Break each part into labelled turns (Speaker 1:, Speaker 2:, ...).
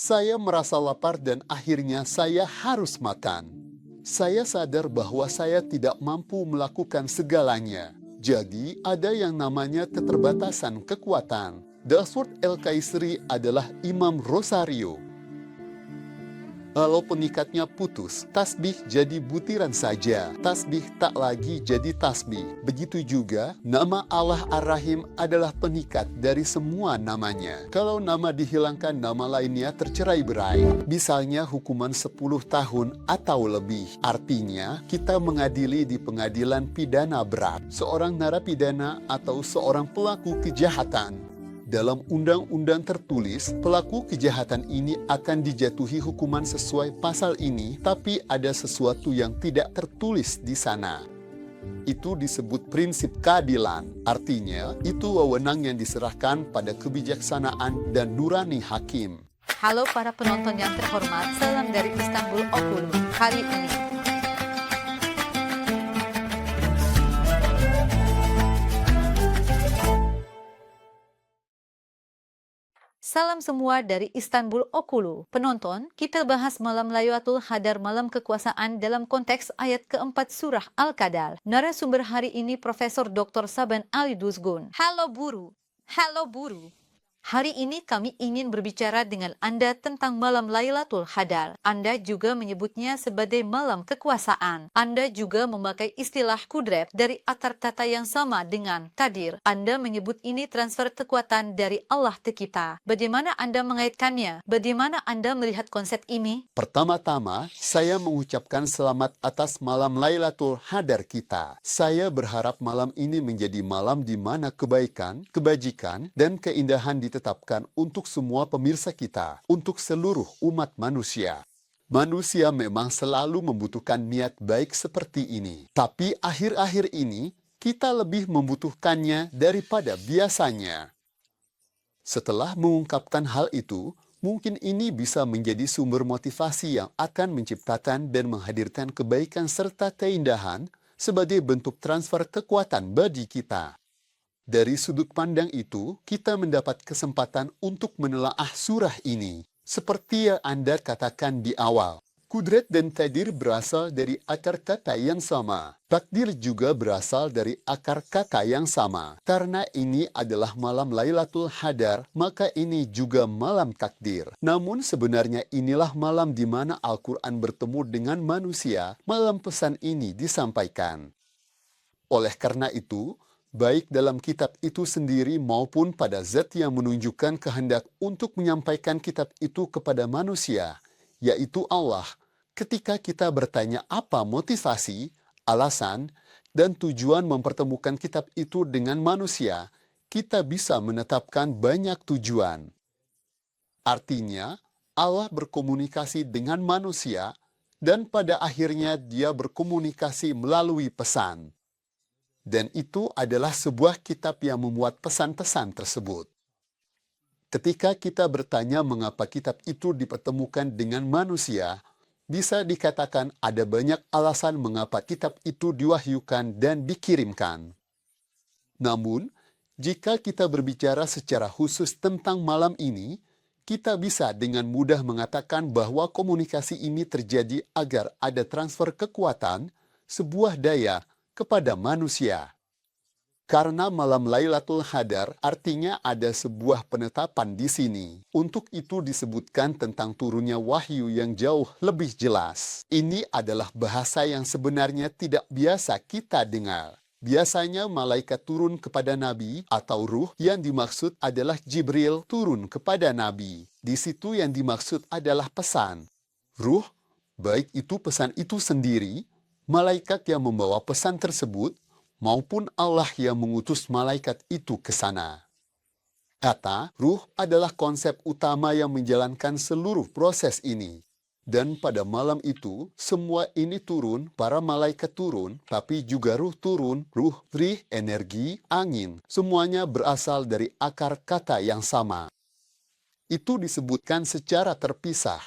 Speaker 1: Saya merasa lapar dan akhirnya saya harus makan. Saya sadar bahwa saya tidak mampu melakukan segalanya. Jadi, ada yang namanya keterbatasan kekuatan. Dasword El-Kaisri adalah Imam Rosario. Kalau pengikatnya putus, tasbih jadi butiran saja. Tasbih tak lagi jadi tasbih. Begitu juga, nama Allah Ar-Rahim adalah pengikat dari semua namanya. Kalau nama dihilangkan, nama lainnya tercerai-berai. Misalnya hukuman 10 tahun atau lebih. Artinya, kita mengadili di pengadilan pidana berat. Seorang narapidana atau seorang pelaku kejahatan. Dalam undang-undang tertulis, pelaku kejahatan ini akan dijatuhi hukuman sesuai pasal ini, tapi ada sesuatu yang tidak tertulis di sana. Itu disebut prinsip keadilan. Artinya, itu wewenang yang diserahkan pada kebijaksanaan dan nurani hakim.
Speaker 2: Halo para penonton yang terhormat, salam dari Istanbul Okulu. Hari ini salam semua dari Istanbul Okulu. Penonton, kita bahas malam Laylatul Qadar, malam kekuasaan dalam konteks ayat keempat surah Al-Qadar. Narasumber hari ini Profesor Dr. Saban Ali Duzgun. Halo Buru. Halo Buru. Hari ini kami ingin berbicara dengan Anda tentang malam Laylatul Qadar. Anda juga menyebutnya sebagai malam kekuasaan. Anda juga memakai istilah kudret dari akar kata yang sama dengan qadir. Anda menyebut ini transfer kekuatan dari Allah ke kita. Bagaimana Anda mengaitkannya? Bagaimana Anda melihat konsep ini?
Speaker 1: Pertama-tama, saya mengucapkan selamat atas malam Laylatul Qadar kita. Saya berharap malam ini menjadi malam di mana kebaikan, kebajikan, dan keindahan ditetapkan untuk semua pemirsa kita, untuk seluruh umat manusia. Manusia memang selalu membutuhkan niat baik seperti ini. Tapi akhir-akhir ini, kita lebih membutuhkannya daripada biasanya. Setelah mengungkapkan hal itu, mungkin ini bisa menjadi sumber motivasi yang akan menciptakan dan menghadirkan kebaikan serta keindahan sebagai bentuk transfer kekuatan bagi kita. Dari sudut pandang itu, kita mendapat kesempatan untuk menelaah surah ini. Seperti yang Anda katakan di awal, kudret dan takdir berasal dari akar kata yang sama. Takdir juga berasal dari akar kata yang sama. Karena ini adalah malam Laylatul Qadar, maka ini juga malam takdir. Namun sebenarnya inilah malam di mana Al-Quran bertemu dengan manusia. Malam pesan ini disampaikan. Oleh karena itu, baik dalam kitab itu sendiri maupun pada zat yang menunjukkan kehendak untuk menyampaikan kitab itu kepada manusia, yaitu Allah. Ketika kita bertanya apa motivasi, alasan, dan tujuan mempertemukan kitab itu dengan manusia, kita bisa menetapkan banyak tujuan. Artinya, Allah berkomunikasi dengan manusia, dan pada akhirnya dia berkomunikasi melalui pesan. Dan itu adalah sebuah kitab yang memuat pesan-pesan tersebut. Ketika kita bertanya mengapa kitab itu dipertemukan dengan manusia, bisa dikatakan ada banyak alasan mengapa kitab itu diwahyukan dan dikirimkan. Namun, jika kita berbicara secara khusus tentang malam ini, kita bisa dengan mudah mengatakan bahwa komunikasi ini terjadi agar ada transfer kekuatan, sebuah daya, kepada manusia. Karena malam Laylatul Qadar artinya ada sebuah penetapan di sini. Untuk itu disebutkan tentang turunnya wahyu yang jauh lebih jelas. Ini adalah bahasa yang sebenarnya tidak biasa kita dengar. Biasanya malaikat turun kepada Nabi atau ruh, yang dimaksud adalah Jibril turun kepada Nabi. Di situ yang dimaksud adalah pesan. Ruh, baik itu pesan itu sendiri, malaikat yang membawa pesan tersebut, maupun Allah yang mengutus malaikat itu ke sana. Kata ruh adalah konsep utama yang menjalankan seluruh proses ini. Dan pada malam itu, semua ini turun, para malaikat turun, tapi juga ruh turun, ruh, rih, energi, angin. Semuanya berasal dari akar kata yang sama. Itu disebutkan secara terpisah.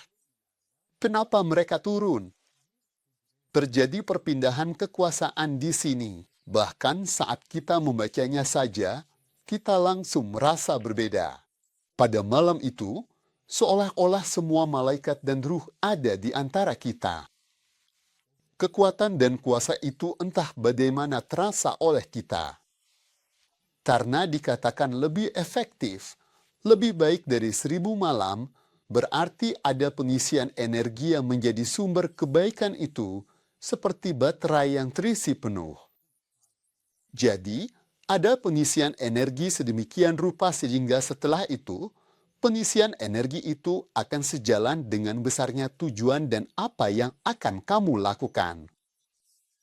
Speaker 1: Kenapa mereka turun? Terjadi perpindahan kekuasaan di sini. Bahkan saat kita membacanya saja, kita langsung merasa berbeda. Pada malam itu, seolah-olah semua malaikat dan ruh ada di antara kita. Kekuatan dan kuasa itu entah bagaimana terasa oleh kita. Karena dikatakan lebih efektif, lebih baik dari 1000 malam, berarti ada pengisian energi yang menjadi sumber kebaikan itu, seperti baterai yang terisi penuh. Jadi, ada pengisian energi sedemikian rupa sehingga setelah itu, pengisian energi itu akan sejalan dengan besarnya tujuan dan apa yang akan kamu lakukan.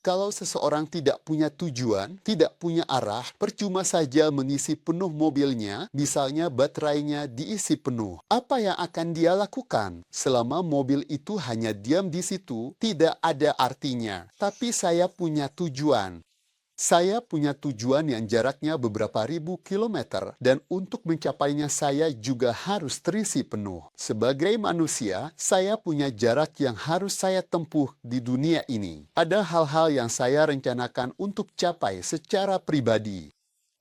Speaker 1: Kalau seseorang tidak punya tujuan, tidak punya arah, percuma saja mengisi penuh mobilnya, misalnya baterainya diisi penuh. Apa yang akan dia lakukan? Selama mobil itu hanya diam di situ, tidak ada artinya. Tapi saya punya tujuan. Saya punya tujuan yang jaraknya beberapa ribu kilometer dan untuk mencapainya saya juga harus terisi penuh. Sebagai manusia, saya punya jarak yang harus saya tempuh di dunia ini. Ada hal-hal yang saya rencanakan untuk capai secara pribadi.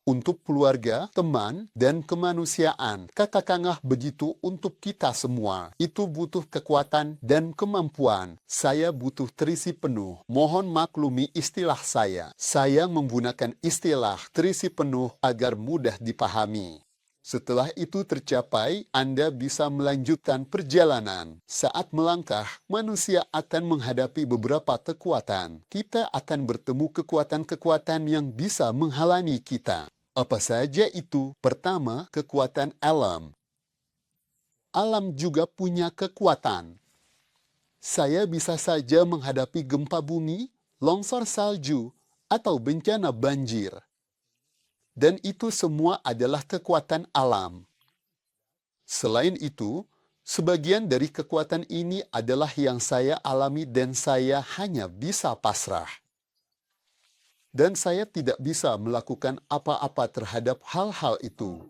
Speaker 1: Untuk keluarga, teman, dan kemanusiaan. Katakanlah begitu untuk kita semua. Itu butuh kekuatan dan kemampuan. Saya butuh terisi penuh. Mohon maklumi istilah saya. Saya menggunakan istilah terisi penuh agar mudah dipahami. Setelah itu tercapai, Anda bisa melanjutkan perjalanan. Saat melangkah, manusia akan menghadapi beberapa kekuatan. Kita akan bertemu kekuatan-kekuatan yang bisa menghalangi kita. Apa saja itu? Pertama, kekuatan alam. Alam juga punya kekuatan. Saya bisa saja menghadapi gempa bumi, longsor salju, atau bencana banjir. Dan itu semua adalah kekuatan alam. Selain itu, sebagian dari kekuatan ini adalah yang saya alami dan saya hanya bisa pasrah. Dan saya tidak bisa melakukan apa-apa terhadap hal-hal itu.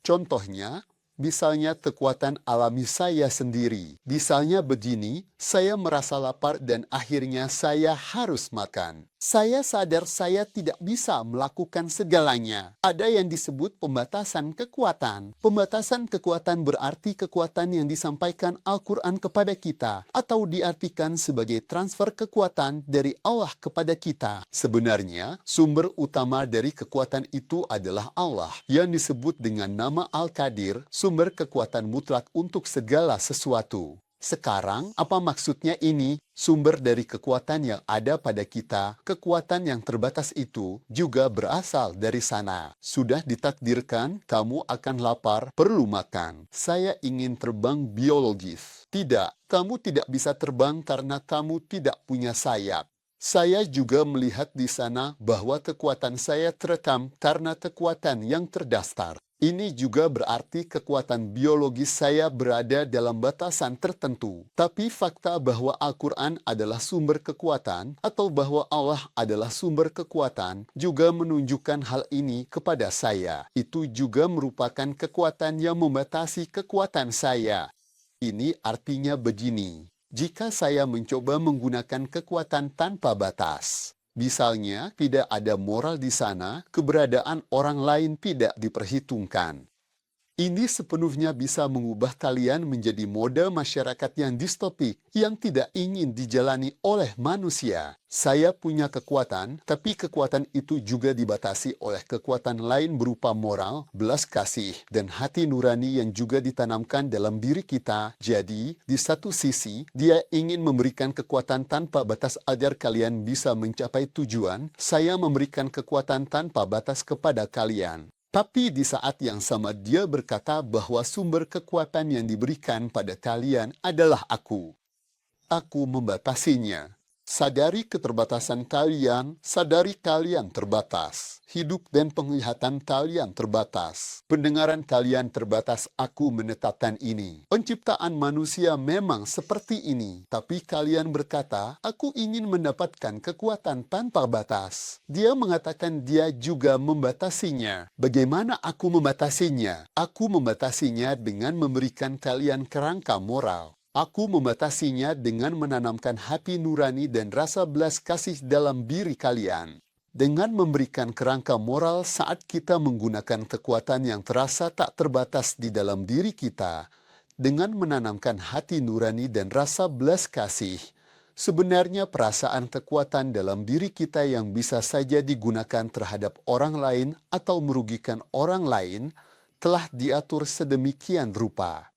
Speaker 1: Contohnya, misalnya kekuatan alami saya sendiri. Misalnya begini, saya merasa lapar dan akhirnya saya harus makan. Saya sadar saya tidak bisa melakukan segalanya. Ada yang disebut pembatasan kekuatan. Pembatasan kekuatan berarti kekuatan yang disampaikan Al-Quran kepada kita, atau diartikan sebagai transfer kekuatan dari Allah kepada kita. Sebenarnya, sumber utama dari kekuatan itu adalah Allah, yang disebut dengan nama Al-Qadir, sumber kekuatan mutlak untuk segala sesuatu. Sekarang, apa maksudnya ini? Sumber dari kekuatan yang ada pada kita, kekuatan yang terbatas itu, juga berasal dari sana. Sudah ditakdirkan, kamu akan lapar, perlu makan. Saya ingin terbang biologis. Tidak, kamu tidak bisa terbang karena kamu tidak punya sayap. Saya juga melihat di sana bahwa kekuatan saya terekam karena kekuatan yang terdaftar. Ini juga berarti kekuatan biologis saya berada dalam batasan tertentu. Tapi fakta bahwa Al-Quran adalah sumber kekuatan atau bahwa Allah adalah sumber kekuatan juga menunjukkan hal ini kepada saya. Itu juga merupakan kekuatan yang membatasi kekuatan saya. Ini artinya begini. Jika saya mencoba menggunakan kekuatan tanpa batas, misalnya tidak ada moral di sana, keberadaan orang lain tidak diperhitungkan. Ini sepenuhnya bisa mengubah kalian menjadi mode masyarakat yang distopik, yang tidak ingin dijalani oleh manusia. Saya punya kekuatan, tapi kekuatan itu juga dibatasi oleh kekuatan lain berupa moral, belas kasih, dan hati nurani yang juga ditanamkan dalam diri kita. Jadi, di satu sisi, dia ingin memberikan kekuatan tanpa batas agar kalian bisa mencapai tujuan. Saya memberikan kekuatan tanpa batas kepada kalian. Tapi di saat yang sama dia berkata bahwa sumber kekuatan yang diberikan pada kalian adalah aku. Aku membatasinya. Sadari keterbatasan kalian, sadari kalian terbatas. Hidup dan penglihatan kalian terbatas. Pendengaran kalian terbatas, aku menetapkan ini. Penciptaan manusia memang seperti ini. Tapi kalian berkata, aku ingin mendapatkan kekuatan tanpa batas. Dia mengatakan dia juga membatasinya. Bagaimana aku membatasinya? Aku membatasinya dengan memberikan kalian kerangka moral. Aku membatasinya dengan menanamkan hati nurani dan rasa belas kasih dalam diri kalian. Dengan memberikan kerangka moral saat kita menggunakan kekuatan yang terasa tak terbatas di dalam diri kita, dengan menanamkan hati nurani dan rasa belas kasih. Sebenarnya perasaan kekuatan dalam diri kita yang bisa saja digunakan terhadap orang lain atau merugikan orang lain telah diatur sedemikian rupa.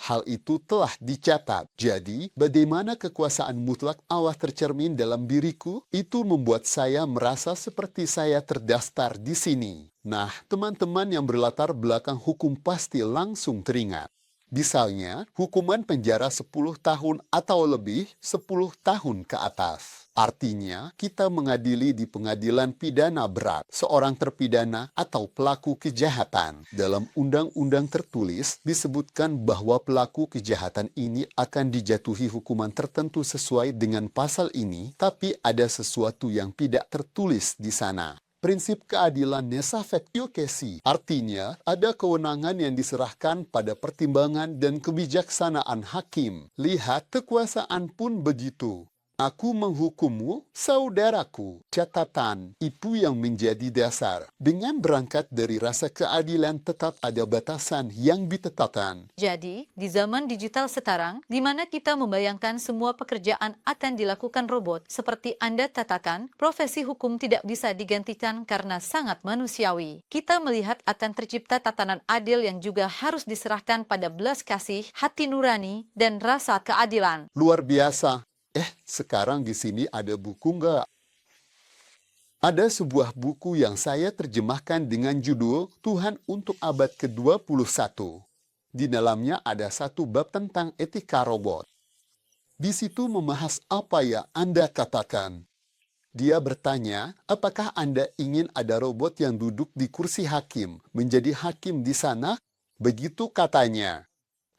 Speaker 1: Hal itu telah dicatat. Jadi, bagaimana kekuasaan mutlak Allah tercermin dalam diriku, itu membuat saya merasa seperti saya terdaftar di sini. Nah, teman-teman yang berlatar belakang hukum pasti langsung teringat. Misalnya, hukuman penjara 10 tahun atau lebih 10 tahun ke atas. Artinya, kita mengadili di pengadilan pidana berat seorang terpidana atau pelaku kejahatan. Dalam undang-undang tertulis disebutkan bahwa pelaku kejahatan ini akan dijatuhi hukuman tertentu sesuai dengan pasal ini, tapi ada sesuatu yang tidak tertulis di sana. Prinsip keadilan nesa factio kesi, artinya ada kewenangan yang diserahkan pada pertimbangan dan kebijaksanaan hakim. Lihat, kekuasaan pun begitu. Aku menghukummu, saudaraku. Catatan, itu yang menjadi dasar. Dengan berangkat dari rasa keadilan tetap ada batasan yang ditetapkan.
Speaker 2: Jadi, di zaman digital sekarang, di mana kita membayangkan semua pekerjaan akan dilakukan robot, seperti Anda katakan, profesi hukum tidak bisa digantikan karena sangat manusiawi. Kita melihat akan tercipta tatanan adil yang juga harus diserahkan pada belas kasih, hati nurani, dan rasa keadilan.
Speaker 1: Luar biasa. Sekarang di sini ada buku nggak? Ada sebuah buku yang saya terjemahkan dengan judul Tuhan untuk Abad ke-21. Di dalamnya ada satu bab tentang etika robot. Di situ membahas apa yang Anda katakan. Dia bertanya, apakah Anda ingin ada robot yang duduk di kursi hakim, menjadi hakim di sana? Begitu katanya.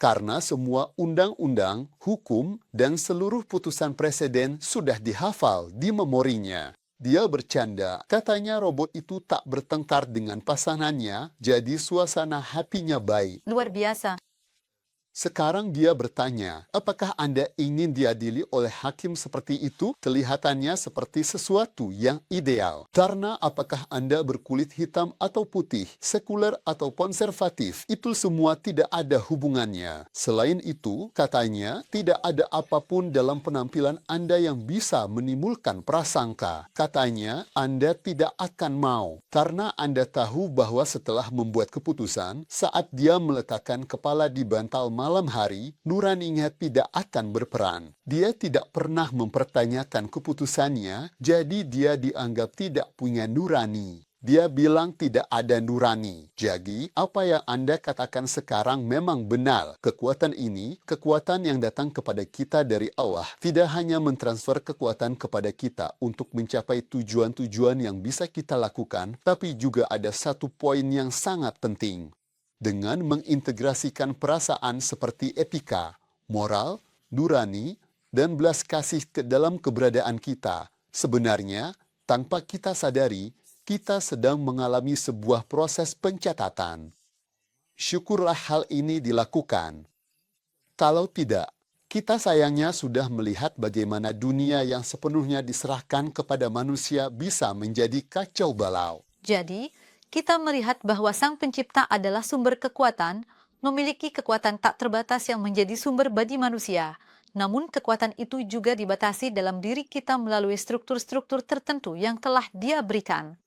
Speaker 1: Karena semua undang-undang, hukum, dan seluruh putusan presiden sudah dihafal di memorinya. Dia bercanda, katanya robot itu tak bertengkar dengan pasangannya, jadi suasana hatinya baik.
Speaker 2: Luar biasa.
Speaker 1: Sekarang dia bertanya, apakah Anda ingin diadili oleh hakim seperti itu? Kelihatannya seperti sesuatu yang ideal. Karena apakah Anda berkulit hitam atau putih, sekuler atau konservatif, itu semua tidak ada hubungannya. Selain itu, katanya, tidak ada apapun dalam penampilan Anda yang bisa menimbulkan prasangka. Katanya, Anda tidak akan mau. Karena Anda tahu bahwa setelah membuat keputusan, saat dia meletakkan kepala di bantal malam hari, nuraninya tidak akan berperan. Dia tidak pernah mempertanyakan keputusannya, jadi dia dianggap tidak punya nurani. Dia bilang tidak ada nurani. Jadi, apa yang Anda katakan sekarang memang benar. Kekuatan ini, kekuatan yang datang kepada kita dari Allah, tidak hanya mentransfer kekuatan kepada kita untuk mencapai tujuan-tujuan yang bisa kita lakukan, tapi juga ada satu poin yang sangat penting. Dengan mengintegrasikan perasaan seperti etika, moral, nurani, dan belas kasih ke dalam keberadaan kita, sebenarnya, tanpa kita sadari, kita sedang mengalami sebuah proses pencatatan. Syukurlah hal ini dilakukan. Kalau tidak, kita sayangnya sudah melihat bagaimana dunia yang sepenuhnya diserahkan kepada manusia bisa menjadi kacau balau.
Speaker 2: Jadi, kita melihat bahwa Sang Pencipta adalah sumber kekuatan, memiliki kekuatan tak terbatas yang menjadi sumber bagi manusia. Namun kekuatan itu juga dibatasi dalam diri kita melalui struktur-struktur tertentu yang telah Dia berikan.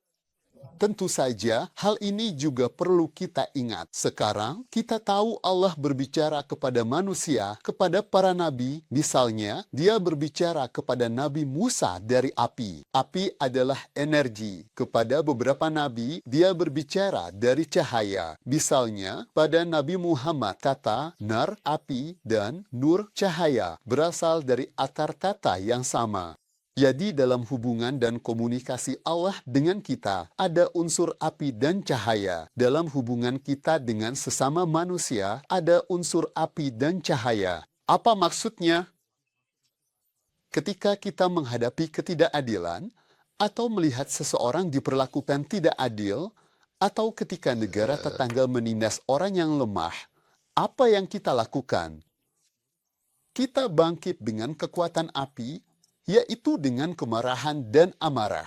Speaker 1: Tentu saja, hal ini juga perlu kita ingat. Sekarang, kita tahu Allah berbicara kepada manusia, kepada para nabi. Misalnya, Dia berbicara kepada Nabi Musa dari api. Api adalah energi. Kepada beberapa nabi, Dia berbicara dari cahaya. Misalnya, pada Nabi Muhammad kata, nar, api, dan nur, cahaya, berasal dari akar kata yang sama. Jadi dalam hubungan dan komunikasi Allah dengan kita, ada unsur api dan cahaya. Dalam hubungan kita dengan sesama manusia, ada unsur api dan cahaya. Apa maksudnya? Ketika kita menghadapi ketidakadilan, atau melihat seseorang diperlakukan tidak adil, atau ketika negara tetangga menindas orang yang lemah, apa yang kita lakukan? Kita bangkit dengan kekuatan api, yaitu dengan kemarahan dan amarah.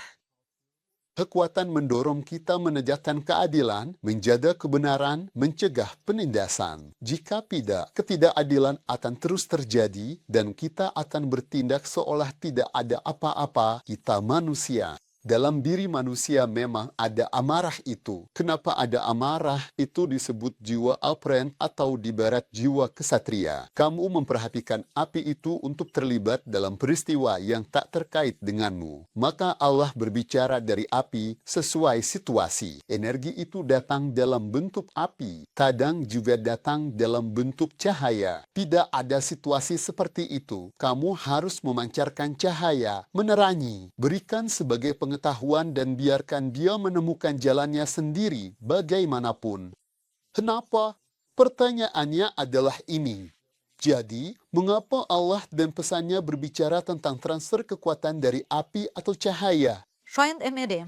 Speaker 1: Kekuatan mendorong kita menegakkan keadilan, menjaga kebenaran, mencegah penindasan. Jika tidak, ketidakadilan akan terus terjadi dan kita akan bertindak seolah tidak ada apa-apa. Kita manusia. Dalam diri manusia memang ada amarah itu. Kenapa ada amarah? Itu disebut jiwa Alpren atau di barat jiwa kesatria. Kamu memperhatikan api itu untuk terlibat dalam peristiwa yang tak terkait denganmu. Maka Allah berbicara dari api sesuai situasi. Energi itu datang dalam bentuk api. Kadang juga datang dalam bentuk cahaya. Tidak ada situasi seperti itu. Kamu harus memancarkan cahaya, menerangi, berikan sebagai pengetahuan dan biarkan dia menemukan jalannya sendiri bagaimanapun. Kenapa? Pertanyaannya adalah ini. Jadi, mengapa Allah dan pesannya berbicara tentang transfer kekuatan dari api atau cahaya?
Speaker 2: Shoyant MD.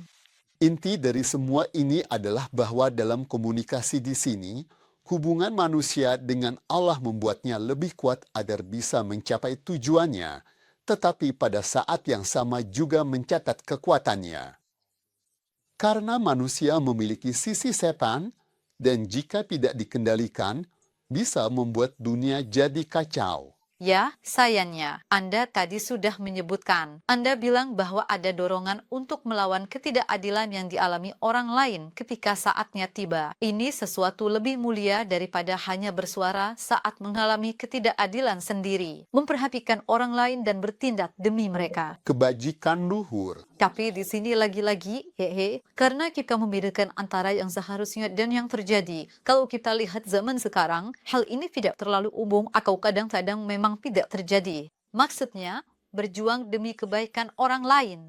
Speaker 1: Inti dari semua ini adalah bahwa dalam komunikasi di sini, hubungan manusia dengan Allah membuatnya lebih kuat agar bisa mencapai tujuannya, tetapi pada saat yang sama juga mencatat kekuatannya. Karena manusia memiliki sisi setan, dan jika tidak dikendalikan, bisa membuat dunia jadi kacau.
Speaker 2: Ya, sayangnya, Anda tadi sudah menyebutkan. Anda bilang bahwa ada dorongan untuk melawan ketidakadilan yang dialami orang lain ketika saatnya tiba. Ini sesuatu lebih mulia daripada hanya bersuara saat mengalami ketidakadilan sendiri. Memperhatikan orang lain dan bertindak demi mereka.
Speaker 1: Kebajikan luhur.
Speaker 2: Tapi di sini lagi-lagi, karena kita membedakan antara yang seharusnya dan yang terjadi. Kalau kita lihat zaman sekarang, hal ini tidak terlalu umum atau kadang-kadang memang tidak terjadi. Maksudnya, berjuang demi kebaikan orang lain.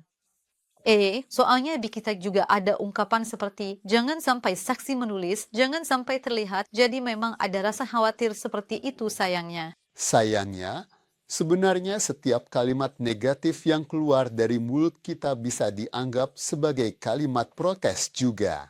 Speaker 2: Soalnya di kita juga ada ungkapan seperti, jangan sampai saksi menulis, jangan sampai terlihat, jadi memang ada rasa khawatir seperti itu sayangnya.
Speaker 1: Sayangnya, sebenarnya setiap kalimat negatif yang keluar dari mulut kita bisa dianggap sebagai kalimat protes juga.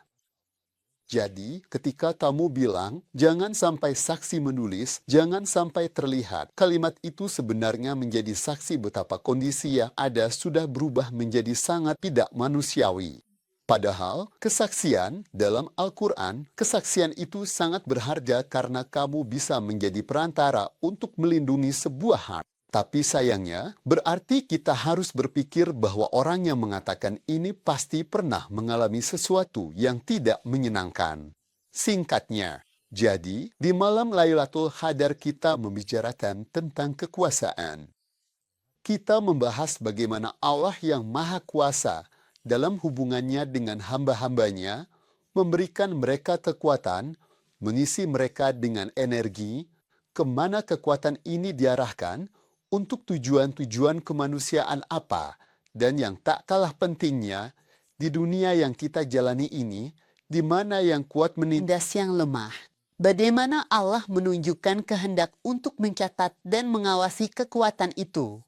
Speaker 1: Jadi, ketika kamu bilang, jangan sampai saksi menulis, jangan sampai terlihat, kalimat itu sebenarnya menjadi saksi betapa kondisi yang ada sudah berubah menjadi sangat tidak manusiawi. Padahal, kesaksian dalam Al-Quran, kesaksian itu sangat berharga karena kamu bisa menjadi perantara untuk melindungi sebuah hak. Tapi sayangnya, berarti kita harus berpikir bahwa orang yang mengatakan ini pasti pernah mengalami sesuatu yang tidak menyenangkan. Singkatnya, jadi di malam Lailatul Qadar kita membicarakan tentang kekuasaan. Kita membahas bagaimana Allah yang Maha Kuasa dalam hubungannya dengan hamba-hambanya, memberikan mereka kekuatan, mengisi mereka dengan energi, kemana kekuatan ini diarahkan, untuk tujuan-tujuan kemanusiaan apa, dan yang tak kalah pentingnya, di dunia yang kita jalani ini, di mana yang kuat menindas yang lemah. Bagaimana Allah menunjukkan kehendak untuk mencatat dan mengawasi kekuatan itu?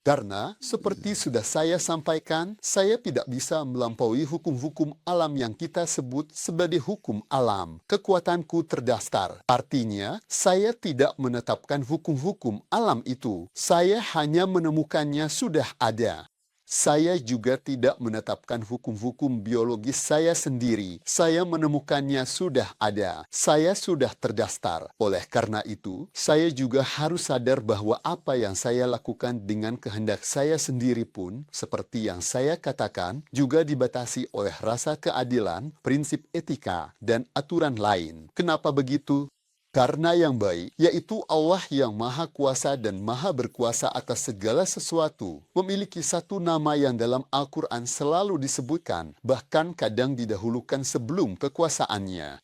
Speaker 1: Karena, seperti sudah saya sampaikan, saya tidak bisa melampaui hukum-hukum alam yang kita sebut sebagai hukum alam. Kekuatanku terdasar. Artinya, saya tidak menetapkan hukum-hukum alam itu. Saya hanya menemukannya sudah ada. Saya juga tidak menetapkan hukum-hukum biologis saya sendiri. Saya menemukannya sudah ada. Saya sudah terdaftar. Oleh karena itu, saya juga harus sadar bahwa apa yang saya lakukan dengan kehendak saya sendiri pun, seperti yang saya katakan, juga dibatasi oleh rasa keadilan, prinsip etika, dan aturan lain. Kenapa begitu? Karena yang baik, yaitu Allah yang Maha Kuasa dan Maha Berkuasa atas segala sesuatu, memiliki satu nama yang dalam Al-Quran selalu disebutkan, bahkan kadang didahulukan sebelum kekuasaannya.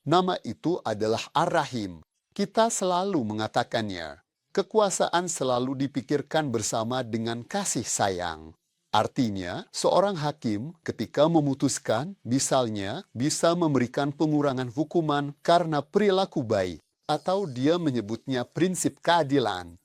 Speaker 1: Nama itu adalah Ar-Rahim. Kita selalu mengatakannya. Kekuasaan selalu dipikirkan bersama dengan kasih sayang. Artinya, seorang hakim ketika memutuskan, misalnya, bisa memberikan pengurangan hukuman karena perilaku baik, atau dia menyebutnya prinsip keadilan.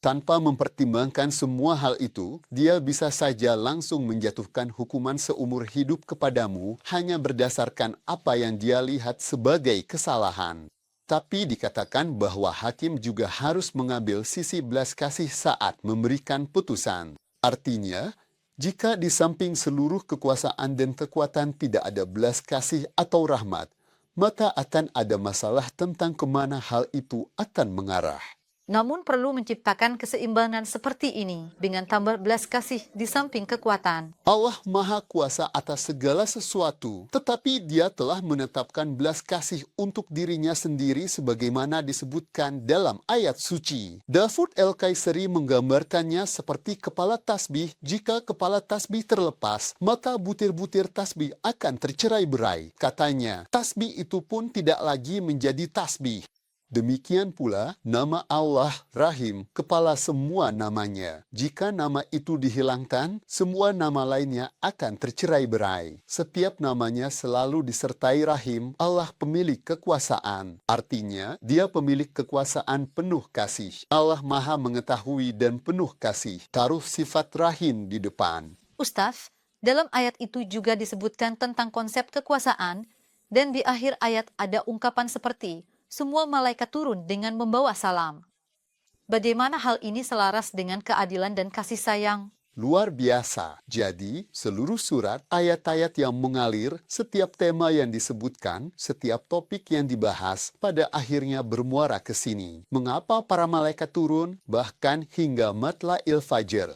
Speaker 1: Tanpa mempertimbangkan semua hal itu, dia bisa saja langsung menjatuhkan hukuman seumur hidup kepadamu hanya berdasarkan apa yang dia lihat sebagai kesalahan. Tapi dikatakan bahwa hakim juga harus mengambil sisi belas kasih saat memberikan putusan. Artinya, Jika di samping seluruh kekuasaan dan kekuatan tidak ada belas kasih atau rahmat, maka akan ada masalah tentang kemana hal itu akan mengarah.
Speaker 2: Namun perlu menciptakan keseimbangan seperti ini dengan tambah belas kasih di samping kekuatan.
Speaker 1: Allah Maha Kuasa atas segala sesuatu, tetapi Dia telah menetapkan belas kasih untuk dirinya sendiri sebagaimana disebutkan dalam ayat suci. Daud El-Kaisari menggambarkannya seperti kepala tasbih. Jika kepala tasbih terlepas, maka butir-butir tasbih akan tercerai-berai. Katanya, tasbih itu pun tidak lagi menjadi tasbih. Demikian pula nama Allah Rahim, kepala semua namanya. Jika nama itu dihilangkan, semua nama lainnya akan tercerai-berai. Setiap namanya selalu disertai Rahim, Allah pemilik kekuasaan. Artinya, Dia pemilik kekuasaan penuh kasih. Allah Maha mengetahui dan penuh kasih. Taruh sifat Rahim di depan.
Speaker 2: Ustaz, dalam ayat itu juga disebutkan tentang konsep kekuasaan, dan di akhir ayat ada ungkapan seperti, semua malaikat turun dengan membawa salam. Bagaimana hal ini selaras dengan keadilan dan kasih sayang?
Speaker 1: Luar biasa. Jadi, seluruh surat, ayat-ayat yang mengalir, setiap tema yang disebutkan, setiap topik yang dibahas, pada akhirnya bermuara ke sini. Mengapa para malaikat turun? Bahkan hingga matla'il fajr.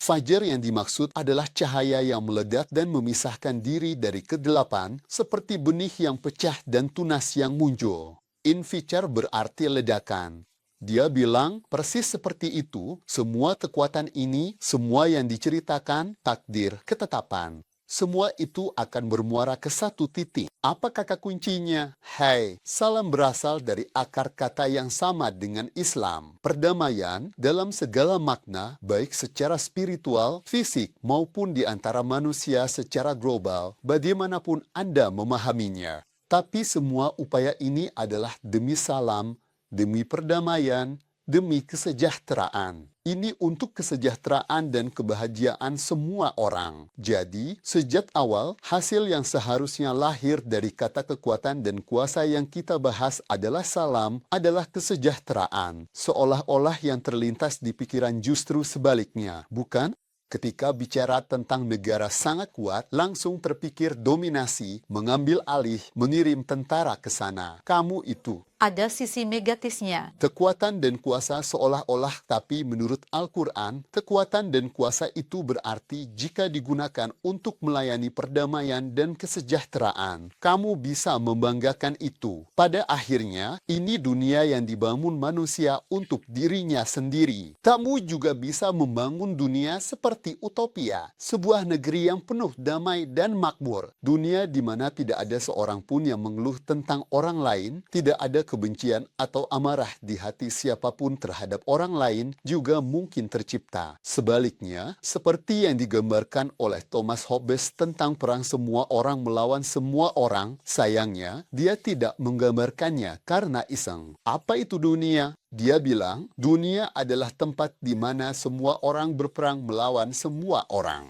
Speaker 1: Fajar yang dimaksud adalah cahaya yang meledak dan memisahkan diri dari kegelapan, seperti benih yang pecah dan tunas yang muncul. Infijar berarti ledakan. Dia bilang, persis seperti itu, semua kekuatan ini, semua yang diceritakan, takdir, ketetapan. Semua itu akan bermuara ke satu titik. Apa kata kuncinya? Hai, salam berasal dari akar kata yang sama dengan Islam. Perdamaian dalam segala makna, baik secara spiritual, fisik, maupun di antara manusia secara global, bagaimanapun Anda memahaminya. Tapi semua upaya ini adalah demi salam, demi perdamaian, demi kesejahteraan. Ini untuk kesejahteraan dan kebahagiaan semua orang. Jadi, sejak awal, hasil yang seharusnya lahir dari kata kekuatan dan kuasa yang kita bahas adalah salam, adalah kesejahteraan. Seolah-olah yang terlintas di pikiran justru sebaliknya, bukan? Ketika bicara tentang negara sangat kuat, langsung terpikir dominasi, mengambil alih, mengirim tentara ke sana. Kamu itu.
Speaker 2: Ada sisi negatifnya.
Speaker 1: Kekuatan dan kuasa seolah-olah, tapi menurut Al-Quran, kekuatan dan kuasa itu berarti jika digunakan untuk melayani perdamaian dan kesejahteraan. Kamu bisa membanggakan itu. Pada akhirnya, ini dunia yang dibangun manusia untuk dirinya sendiri. Kamu juga bisa membangun dunia seperti utopia, sebuah negeri yang penuh damai dan makmur. Dunia di mana tidak ada seorang pun yang mengeluh tentang orang lain, tidak ada kebencian atau amarah di hati siapapun terhadap orang lain juga mungkin tercipta. Sebaliknya, seperti yang digambarkan oleh Thomas Hobbes tentang perang semua orang melawan semua orang, sayangnya dia tidak menggambarkannya karena iseng. Apa itu dunia? Dia bilang, dunia adalah tempat di mana semua orang berperang melawan semua orang.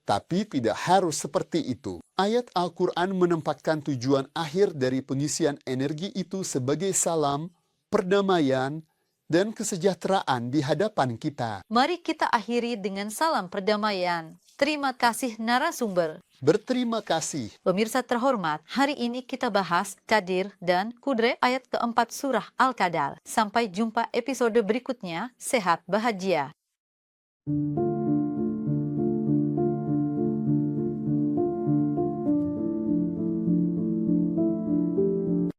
Speaker 1: Tapi tidak harus seperti itu. Ayat Al-Quran menempatkan tujuan akhir dari pengisian energi itu sebagai salam, perdamaian, dan kesejahteraan di hadapan kita.
Speaker 2: Mari kita akhiri dengan salam perdamaian. Terima kasih narasumber.
Speaker 1: Berterima kasih.
Speaker 2: Pemirsa terhormat, hari ini kita bahas Qadir dan Qudrat ayat keempat surah Al-Qadar. Sampai jumpa episode berikutnya. Sehat bahagia.